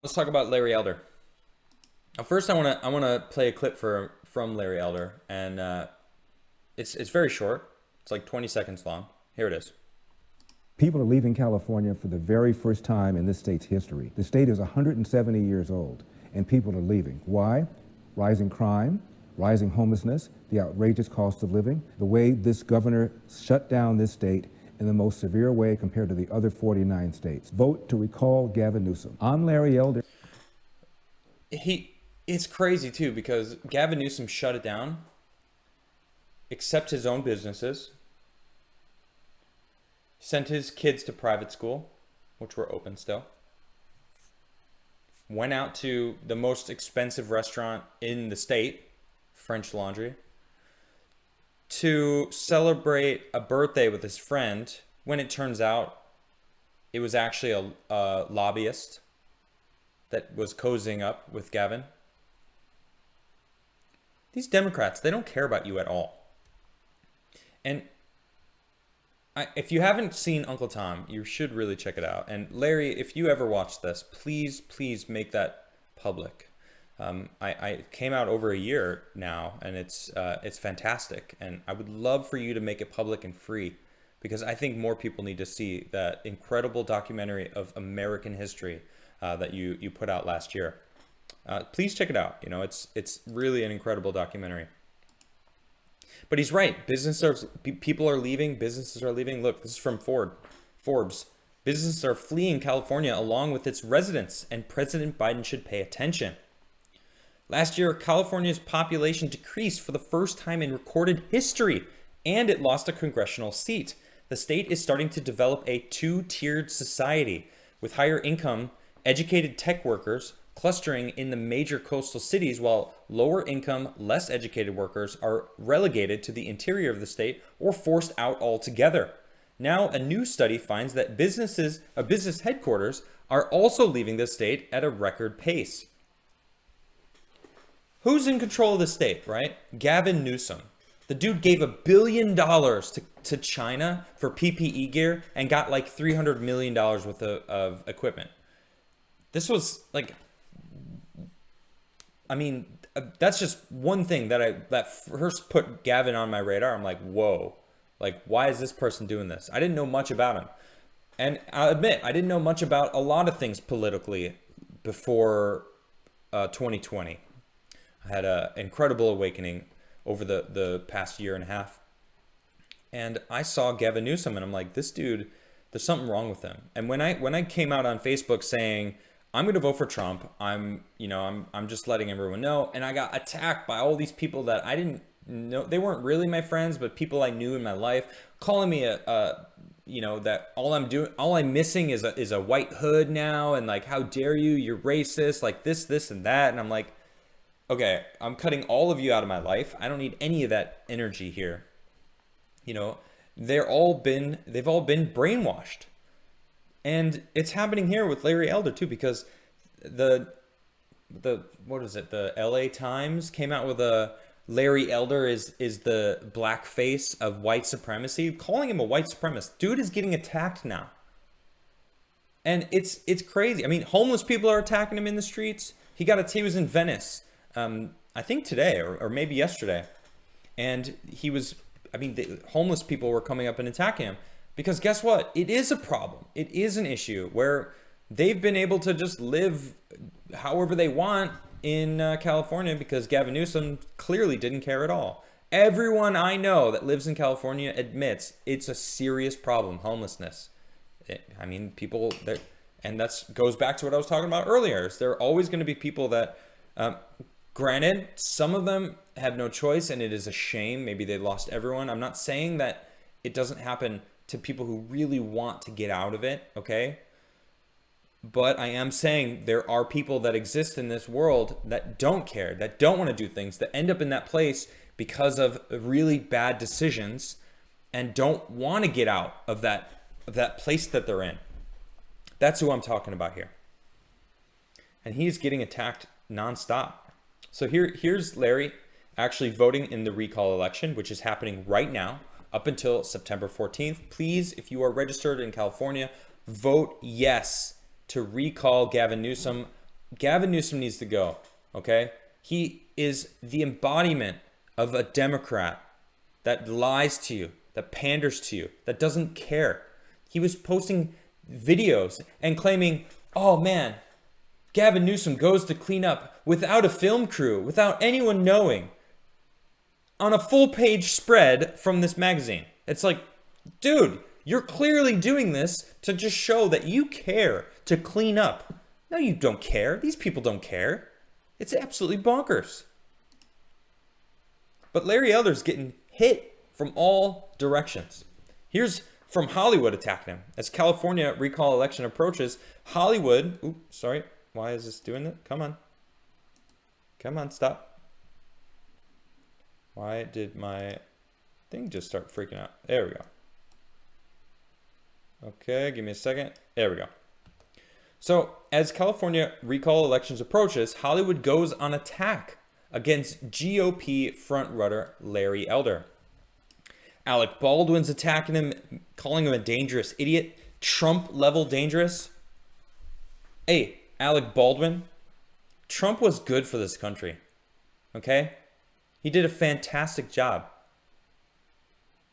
Let's talk about Larry Elder. First, I wanna play a clip from Larry Elder, and it's very short. It's like 20 seconds long. Here it is. People are leaving California for the very first time in this state's history. The state is 170 years old, and people are leaving. Why? Rising crime, rising homelessness, the outrageous cost of living, the way this governor shut down this state in the most severe way compared to the other 49 states. Vote to recall Gavin Newsom. I'm Larry Elder. It's crazy too because Gavin Newsom shut it down, except his own businesses, sent his kids to private school, which were open still, went out to the most expensive restaurant in the state, French Laundry, to celebrate a birthday with his friend when it turns out it was actually a lobbyist that was cozying up with Gavin. These Democrats, they don't care about you at all. And if you haven't seen Uncle Tom, you should really check it out. And Larry, if you ever watch this, please make that public. I came out over a year now, and it's fantastic. And I would love for you to make it public and free, because I think more people need to see that incredible documentary of American history that you put out last year. Please check it out. You know, it's really an incredible documentary. But he's right. People are leaving. Businesses are leaving. Look, this is from Forbes. Businesses are fleeing California along with its residents, and President Biden should pay attention. Last year, California's population decreased for the first time in recorded history, and it lost a congressional seat. The state is starting to develop a two-tiered society, with higher income, educated tech workers clustering in the major coastal cities, while lower income, less educated workers are relegated to the interior of the state or forced out altogether. Now, a new study finds that business headquarters are also leaving the state at a record pace. Who's in control of the state, right? Gavin Newsom. The dude gave $1 billion to China for PPE gear and got like $300 million worth of equipment. This was like, I mean, that's just one thing that first put Gavin on my radar. I'm like, whoa, like, why is this person doing this? I didn't know much about him. And I'll admit, I didn't know much about a lot of things politically before 2020. I had an incredible awakening over the past year and a half. And I saw Gavin Newsom and I'm like, this dude, there's something wrong with him. And when I came out on Facebook saying, I'm going to vote for Trump. I'm just letting everyone know. And I got attacked by all these people that I didn't know. They weren't really my friends, but people I knew in my life, calling me that all I'm missing is a white hood now. And like, how dare you? You're racist, like this, and that. And I'm like, okay, I'm cutting all of you out of my life. I don't need any of that energy here. You know, they've all been brainwashed. And it's happening here with Larry Elder too, because the what is it? The LA Times came out with a Larry Elder is the black face of white supremacy, calling him a white supremacist. Dude is getting attacked now. And it's crazy. I mean, homeless people are attacking him in the streets. He was in Venice, I think today or maybe yesterday. And the homeless people were coming up and attacking him. Because guess what? It is a problem. It is an issue where they've been able to just live however they want in California because Gavin Newsom clearly didn't care at all. Everyone I know that lives in California admits it's a serious problem, homelessness. People that, and that goes back to what I was talking about earlier. Is there are always going to be people that, granted, some of them have no choice and it is a shame. Maybe they lost everyone. I'm not saying that it doesn't happen to people who really want to get out of it, okay? But I am saying there are people that exist in this world that don't care, that don't want to do things, that end up in that place because of really bad decisions and don't want to get out of that place that they're in. That's who I'm talking about here. And he's getting attacked nonstop. So here's Larry actually voting in the recall election, which is happening right now, up until September 14th. Please, if you are registered in California, vote yes to recall Gavin Newsom Gavin Newsom needs to go, okay? He is the embodiment of a Democrat that lies to you, that panders to you, that doesn't care. He was posting videos and claiming, oh man, Gavin Newsom goes to clean up without a film crew, without anyone knowing, on a full page spread from this magazine. It's like, dude, you're clearly doing this to just show that you care to clean up. No, you don't care. These people don't care. It's absolutely bonkers. But Larry Elder's getting hit from all directions. Here's from Hollywood attacking him. As California recall election approaches, Hollywood... Oops, sorry. Why is this doing that? Come on. Come on, stop. Why did my thing just start freaking out? There we go. Okay, give me a second. There we go. So, as California recall elections approaches, Hollywood goes on attack against GOP frontrunner Larry Elder. Alec Baldwin's attacking him, calling him a dangerous idiot. Trump-level dangerous. Hey, Alec Baldwin, Trump was good for this country, okay? He did a fantastic job.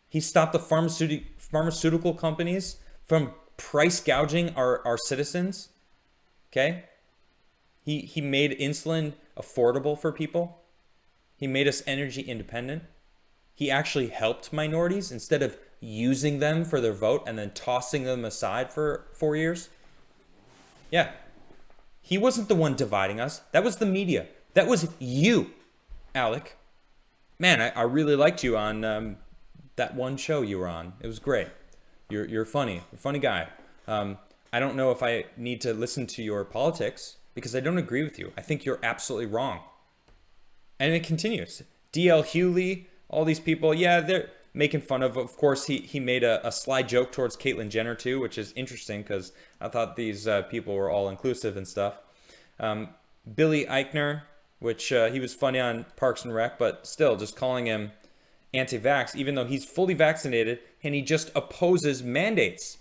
He stopped the pharmaceutical companies from price gouging our citizens, okay? He made insulin affordable for people. He made us energy independent. He actually helped minorities instead of using them for their vote and then tossing them aside for 4 years. Yeah. He wasn't the one dividing us. That was the media. That was you, Alec. Man, I really liked you on that one show you were on. It was great. You're funny. You're a funny guy. I don't know if I need to listen to your politics because I don't agree with you. I think you're absolutely wrong. And it continues. D.L. Hewley, all these people, yeah, they're making fun of course, he made a sly joke towards Caitlyn Jenner too, which is interesting because I thought these people were all inclusive and stuff. Billy Eichner, which he was funny on Parks and Rec, but still just calling him anti-vax, even though he's fully vaccinated and he just opposes mandates.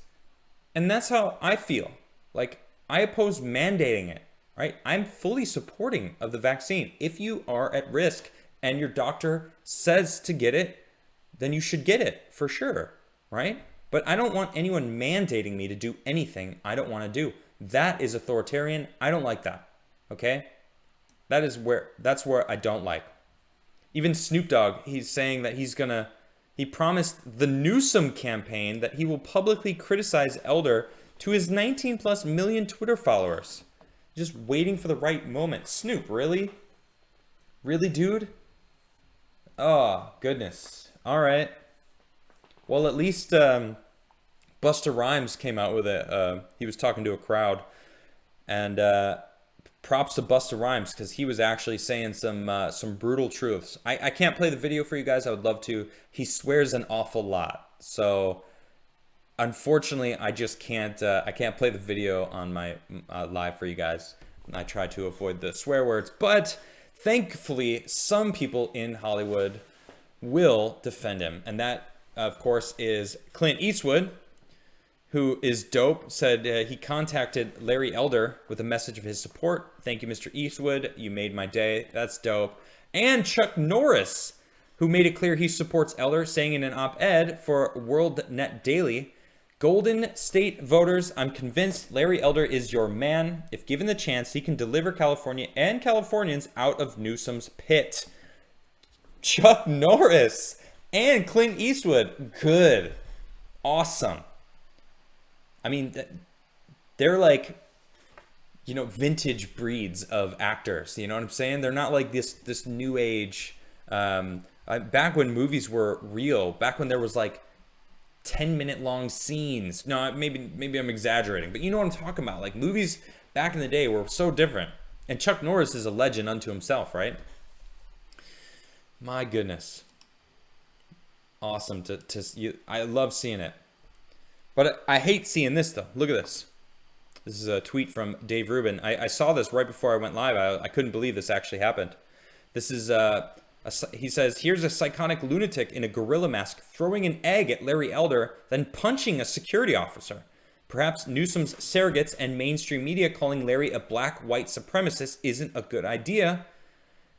And that's how I feel. Like, I oppose mandating it, right? I'm fully supporting of the vaccine. If you are at risk and your doctor says to get it, then you should get it for sure, right? But I don't want anyone mandating me to do anything I don't want to do. That is authoritarian. I don't like that, okay? That's where I don't like. Even Snoop Dogg, he's saying that he promised the Newsom campaign that he will publicly criticize Elder to his 19 plus million Twitter followers. Just waiting for the right moment. Snoop, really? Really, dude? Oh, goodness. All right. Well, at least Busta Rhymes came out with it. He was talking to a crowd. And props to Busta Rhymes because he was actually saying some brutal truths. I can't play the video for you guys. I would love to. He swears an awful lot. So unfortunately, I just can't. I can't play the video on my live for you guys. I try to avoid the swear words, but thankfully, some people in Hollywood will defend him, and that, of course, is Clint Eastwood, who is dope. Said he contacted Larry Elder with a message of his support. Thank you, Mr. Eastwood. You made my day. That's dope. And Chuck Norris, who made it clear he supports Elder, saying in an op-ed for WorldNet Daily, Golden State voters, I'm convinced Larry Elder is your man. If given the chance, he can deliver California and Californians out of Newsom's pit. Chuck Norris and Clint Eastwood. Good. Awesome. I mean, they're like, vintage breeds of actors. You know what I'm saying? They're not like this new age. Back when movies were real, back when there was like 10-minute long scenes. No, maybe I'm exaggerating, but you know what I'm talking about. Like, movies back in the day were so different. And Chuck Norris is a legend unto himself, right? My goodness. Awesome I love seeing it. But I hate seeing this, though. Look at this. This is a tweet from Dave Rubin. I saw this right before I went live. I couldn't believe this actually happened. This is, he says, here's a psychotic lunatic in a gorilla mask throwing an egg at Larry Elder, then punching a security officer. Perhaps Newsom's surrogates and mainstream media calling Larry a black white supremacist isn't a good idea.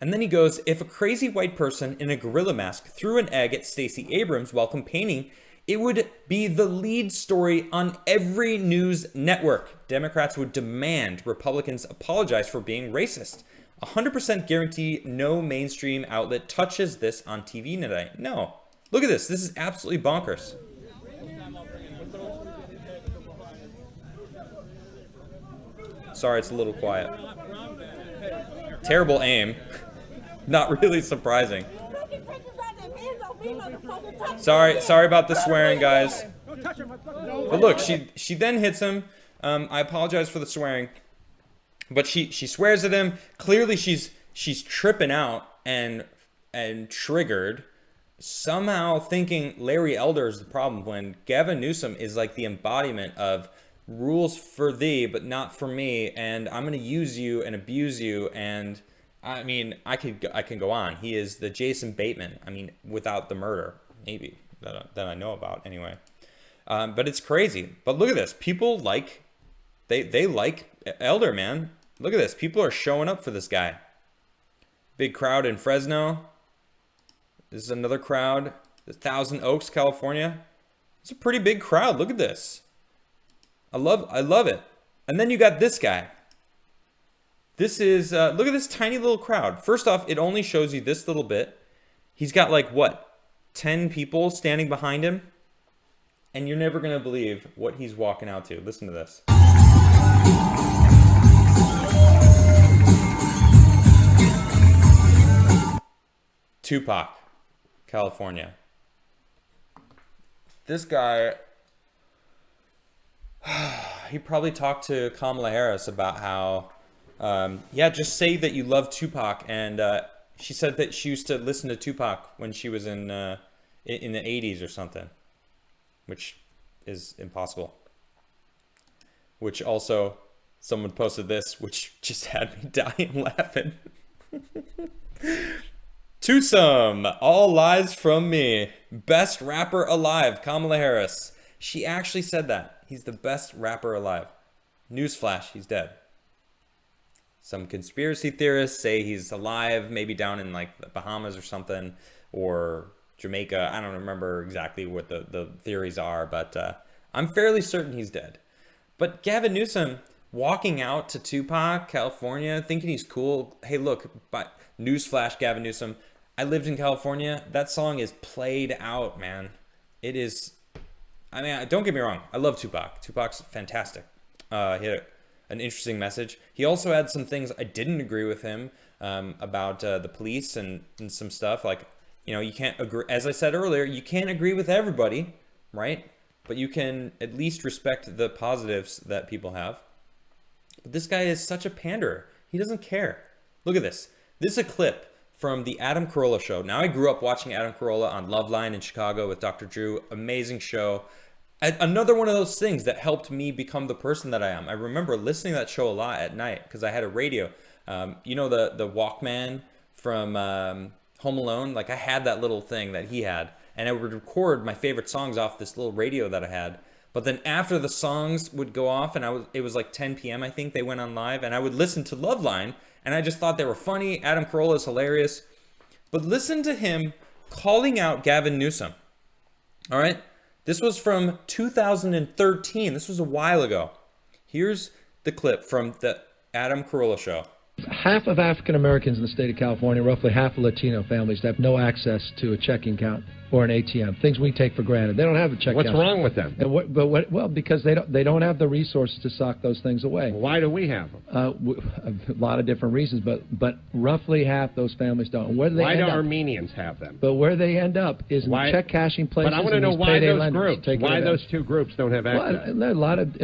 And then he goes, if a crazy white person in a gorilla mask threw an egg at Stacey Abrams while campaigning, it would be the lead story on every news network. Democrats would demand Republicans apologize for being racist. 100% guarantee no mainstream outlet touches this on TV tonight. No. Look at this. This is absolutely bonkers. Sorry, it's a little quiet. Terrible aim. Not really surprising. Sorry about the swearing, guys. But look, she then hits him. I apologize for the swearing, but she swears at him. Clearly, she's tripping out and triggered. Somehow thinking Larry Elder is the problem when Gavin Newsom is like the embodiment of rules for thee, but not for me. And I'm going to use you and abuse you. And I mean, I can go on. He is the Jason Bateman. I mean, without the murder, maybe that I know about anyway. But it's crazy. But look at this. People like they like Elder, man. Look at this. People are showing up for this guy. Big crowd in Fresno. This is another crowd. Thousand Oaks, California. It's a pretty big crowd. Look at this. I love it. And then you got this guy. This is, look at this tiny little crowd. First off, it only shows you this little bit. He's got like, what, 10 people standing behind him? And you're never going to believe what he's walking out to. Listen to this. Tupac, California. This guy, he probably talked to Kamala Harris about how, yeah, just say that you love Tupac. And she said that she used to listen to Tupac when she was in the 80s or something, which is impossible. Which also, someone posted this, which just had me dying laughing. Twosome, all lies from me. Best rapper alive, Kamala Harris. She actually said that. He's the best rapper alive. Newsflash, he's dead. Some conspiracy theorists say he's alive, maybe down in like the Bahamas or something, or Jamaica. I don't remember exactly what the theories are, but I'm fairly certain he's dead. But Gavin Newsom walking out to Tupac, California, thinking he's cool. Hey, look, but newsflash, Gavin Newsom, I lived in California. That song is played out, man. It is, I mean, don't get me wrong. I love Tupac. Tupac's fantastic. He had an interesting message. He also had some things I didn't agree with him about the police and some stuff. Like, you know, you can't agree, as I said earlier, you can't agree with everybody, right? But you can at least respect the positives that people have. But this guy is such a panderer. He doesn't care. Look at this. This is a clip from the Adam Carolla show. Now, I grew up watching Adam Carolla on Loveline in Chicago with Dr. Drew. Amazing show. Another one of those things that helped me become the person that I am. I remember listening to that show a lot at night because I had a radio. You know, the Walkman from Home Alone? Like, I had that little thing that he had. And I would record my favorite songs off this little radio that I had. But then after the songs would go off, and it was like 10 p.m., I think, they went on live, and I would listen to Loveline, and I just thought they were funny. Adam Carolla is hilarious. But listen to him calling out Gavin Newsom. All right? This was from 2013. This was a while ago. Here's the clip from the Adam Carolla show. Half of African Americans in the state of California, roughly half of Latino families, have no access to a checking account or an ATM. Things we take for granted. They don't have a checking account. What's wrong with them? Well, because they don't have the resources to sock those things away. Why do we have them? A lot of different reasons, but roughly half those families don't. Why do Armenians have them? But where they end up is in check cashing places. But I want to know why those groups. Why those two groups don't have access? Well, a lot of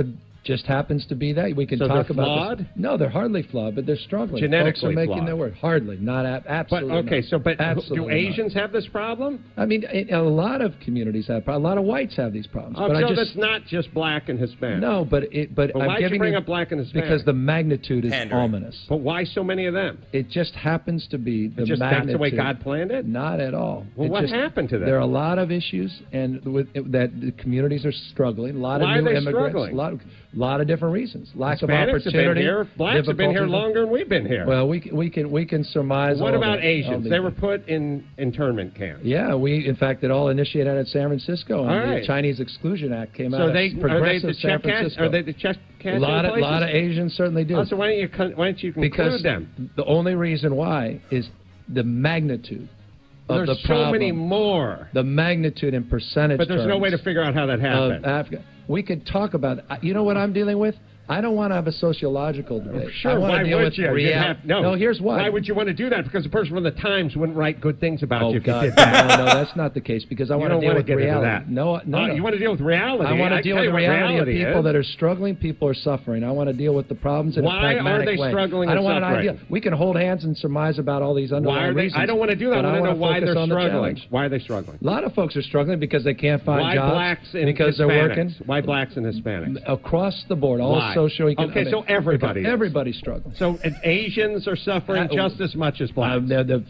Just happens to be that. We can So talk they're about flawed? this. No, they're hardly flawed, but they're struggling. Genetically Folks are making flawed. their word. Hardly, not absolutely. But okay, not. so but do Absolutely Asians have this problem? not. I mean, a lot of communities have. A lot of whites have these problems. Oh, but so I just, that's not just black and Hispanic. no, but But I'm why'd you giving bring up black and Hispanic? because the magnitude is Pandering. ominous. But why so many of them? It just happens to be the Just magnitude. that's the way God planned it? Not at all. Well, It what just- happened to them? There are a lot of issues, and that the communities are struggling. A lot Why of are new they immigrants. struggling? A lot of different reasons. Lack of Hispanics have been opportunity. here. Blacks have been here difficulty- longer than we've been here. Well, we can surmise. What all about that. Asians? They were put in internment camps. Yeah, we in fact it all initiated out in San Francisco. All And right. the Chinese Exclusion Act came out. So of are they progressive the San check cash? Francisco. Are they the check cash? a lot of Asians certainly do. Oh, so why don't you conclude because them? the only reason why is the magnitude of There's the so problem. many more. The magnitude in percentage But there's no way to terms figure out how that of happened. Africa. We could talk about it. You know what I'm dealing with? I don't want to have a sociological debate. I Sure, want why to deal would with you? You'd reality. have- no, here's why. Why would you want to do that? Because the person from the Times wouldn't write good things about Oh, you if God. you did that. No, that's not the case because I You want to don't deal wanna with get into reality. that. No. You want to deal with reality. I want to deal tell with you what reality of reality people is. that are struggling. People are suffering. I want to deal with the problems in Why a are pragmatic they way. struggling I and don't want suffering? an idea. We can hold hands and surmise about all these Why underlying are they? reasons. I don't want to do that. but I want to know wanna why focus they're on the struggling. challenge. Why are they struggling? A lot of folks are struggling because they can't find Why jobs. blacks and because they're Hispanics? working. Why blacks and Hispanics? Across the board, all Why? socioeconomic. Okay, so everybody is. Everybody's struggling. So Asians are suffering just as much as blacks. The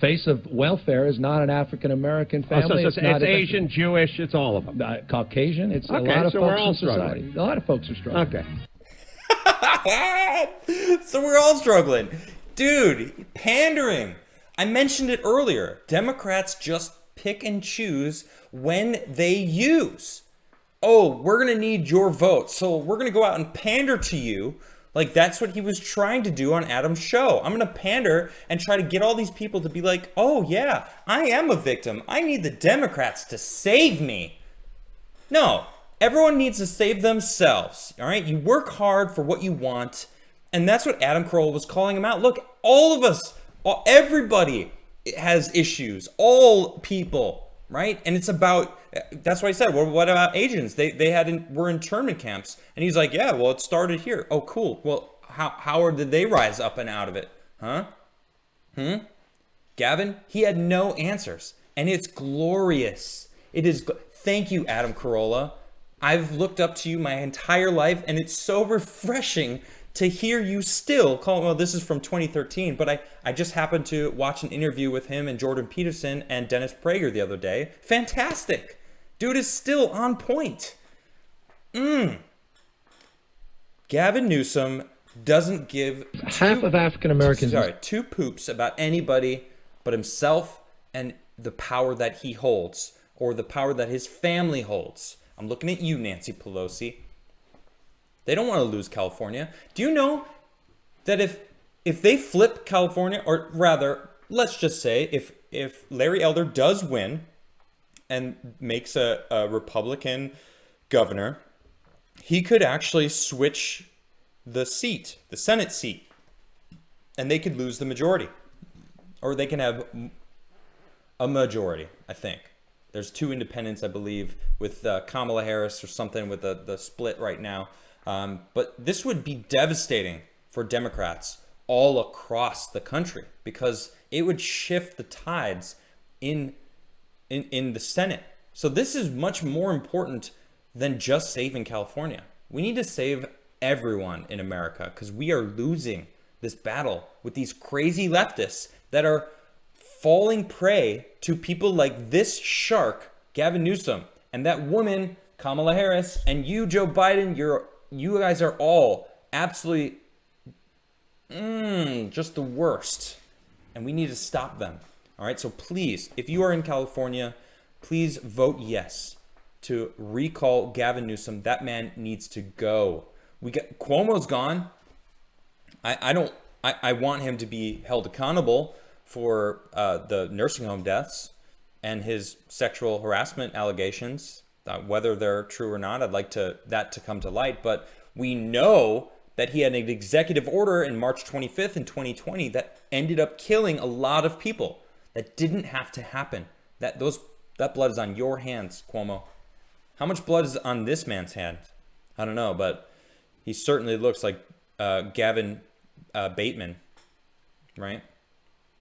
face of welfare is not an African American Oh, family. so it's not it's Asian, Jewish, it's all of them. Caucasian. It's Okay, a lot of so folks we're all in society. struggling. A lot of folks are struggling. Okay. So we're all struggling. Dude, pandering. I mentioned it earlier. Democrats just pick and choose when they use. Oh, we're going to need your vote. So we're going to go out and pander to you. Like that's what he was trying to do on Adam's show. I'm going to pander and try to get all these people to be like, oh yeah, I am a victim. I need the Democrats to save me. No, everyone needs to save themselves. All right. You work hard for what you want. And that's what Adam Carolla was calling him out. Look, all of us, everybody has issues, all people, right? And it's about, that's why I said, well, what about Asians? They were internment camps. And he's like, yeah, well, it started here. Oh, cool. Well, how did they rise up and out of it? Huh? Gavin, he had no answers. And it's glorious. It is. Thank you, Adam Carolla. I've looked up to you my entire life, and it's so refreshing to hear you still call. Well, this is from 2013, but I just happened to watch an interview with him and Jordan Peterson and Dennis Prager the other day. Fantastic. Dude is still on point. Gavin Newsom doesn't give Half of African Americans. two poops about anybody but himself and the power that he holds or the power that his family holds. I'm looking at you, Nancy Pelosi. They don't want to lose California. Do you know that if they flip California, or rather, let's just say if Larry Elder does win and makes a Republican governor, he could actually switch the Senate seat, and they could lose the majority. Or they can have a majority, I think. There's 2 independents, I believe, with Kamala Harris or something with the split right now. But this would be devastating for Democrats all across the country because it would shift the tides in the Senate. So this is much more important than just saving California. We need to save everyone in America because we are losing this battle with these crazy leftists that are falling prey to people like this shark, Gavin Newsom, and that woman, Kamala Harris, and you, Joe Biden. You guys are all absolutely just the worst, and we need to stop them. All right, so please, if you are in California, please vote yes to recall Gavin Newsom. That man needs to go. Cuomo's gone. I want him to be held accountable for the nursing home deaths and his sexual harassment allegations. Whether they're true or not, I'd like that to come to light. But we know that he had an executive order in March 25th in 2020 that ended up killing a lot of people. That didn't have to happen. That blood is on your hands, Cuomo. How much blood is on this man's hand? I don't know, but he certainly looks like Gavin Bateman, right?